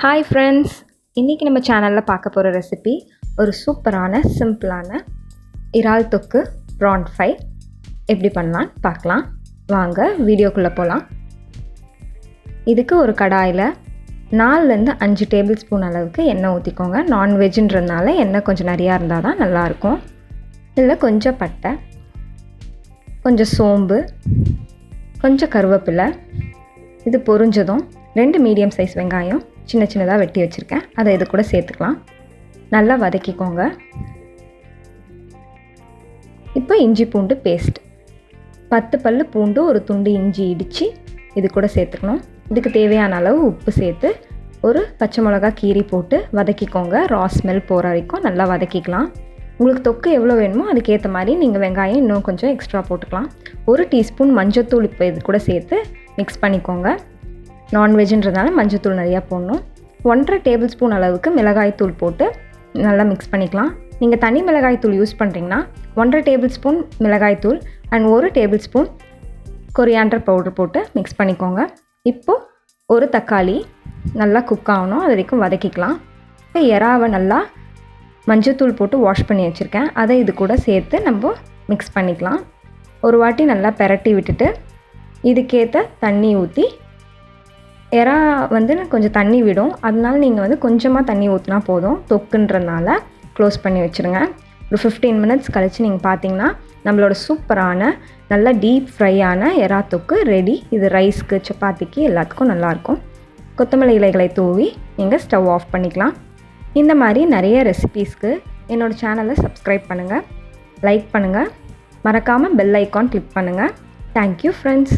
Hi friends, இன்றைக்கி நம்ம சேனலில் பார்க்க போகிற ரெசிபி ஒரு சூப்பரான சிம்பிளான இறால் தொக்கு ப்ரான் ஃப்ரை எப்படி பண்ணலான்னு பார்க்கலாம். வாங்க வீடியோக்குள்ளே போகலாம். இதுக்கு ஒரு கடாயில் 4-5 டேபிள் ஸ்பூன் அளவுக்கு எண்ணெய் ஊற்றிக்கோங்க. நான்வெஜ்ன்றதுனால எண்ணெய் கொஞ்சம் நிறையா இருந்தால் தான் நல்லாயிருக்கும். இதில் கொஞ்சம் பட்டை, கொஞ்சம் சோம்பு, கொஞ்சம் கருவேப்பிலை. இது பொரிஞ்சதும் 2 மீடியம் சைஸ் வெங்காயம் சின்ன சின்னதாக வெட்டி வச்சுருக்கேன், அதை இது கூட சேர்த்துக்கலாம். நல்லா வதக்கிக்கோங்க. இப்போ இஞ்சி பூண்டு பேஸ்ட் 10 பல்லு பூண்டு, ஒரு துண்டு இஞ்சி இடித்து இது கூட சேர்த்துக்கணும். இதுக்கு தேவையான அளவு உப்பு சேர்த்து ஒரு பச்சை மிளகா கீரி போட்டு வதக்கிக்கோங்க. ரா ஸ்மெல் போகிற வரைக்கும் நல்லா வதக்கிக்கலாம். உங்களுக்கு தொக்கு எவ்வளோ வேணுமோ அதுக்கேற்ற மாதிரி நீங்கள் வெங்காயம் இன்னும் கொஞ்சம் எக்ஸ்ட்ரா போட்டுக்கலாம். 1 டீஸ்பூன் மஞ்சத்தூள் இப்போ இது கூட சேர்த்து மிக்ஸ் பண்ணிக்கோங்க. நான்வெஜ்ன்றதுனால மஞ்சத்தூள் நிறையா போடணும். 1.5 டேபிள் ஸ்பூன் அளவுக்கு மிளகாய்த்தூள் போட்டு நல்லா மிக்ஸ் பண்ணிக்கலாம். நீங்கள் தனி மிளகாய்த்தூள் யூஸ் பண்ணுறீங்கன்னா 1.5 டேபிள் ஸ்பூன் மிளகாய்த்தூள் and 1 table spoon coriander powder போட்டு மிக்ஸ் பண்ணிக்கோங்க. இப்போது ஒரு தக்காளி நல்லா குக் ஆகணும், அது வரைக்கும் வதக்கிக்கலாம். இப்போ எறாவை நல்லா மஞ்சத்தூள் போட்டு வாஷ் பண்ணி வச்சுருக்கேன், அதை இது கூட சேர்த்து நம்ம மிக்ஸ் பண்ணிக்கலாம். ஒரு வாட்டி நல்லா பெரட்டி விட்டுட்டு இதுக்கேற்ற தண்ணி ஊற்றி, எறா கொஞ்சம் தண்ணி விடும், அதனால நீங்கள் கொஞ்சமாக தண்ணி ஊற்றினா போதும். தொக்குன்றதுனால க்ளோஸ் பண்ணி வச்சுருங்க. ஒரு 15 மினிட்ஸ் கழித்து நீங்கள் பார்த்தீங்கன்னா நம்மளோட சூப்பரான நல்லா டீப் ஃப்ரையான எறா தொக்கு ரெடி. இது ரைஸ்க்கு, சப்பாத்திக்கு எல்லாத்துக்கும் நல்லாயிருக்கும். கொத்தமல்லி இலைகளை தூவி நீங்கள் ஸ்டவ் ஆஃப் பண்ணிக்கலாம். இந்த மாதிரி நிறைய ரெசிபீஸ்க்கு என்னோடய சேனலை சப்ஸ்கிரைப் பண்ணுங்கள், லைக் பண்ணுங்கள், மறக்காமல் பெல் ஐக்கான் கிளிக் பண்ணுங்கள். Thank you friends.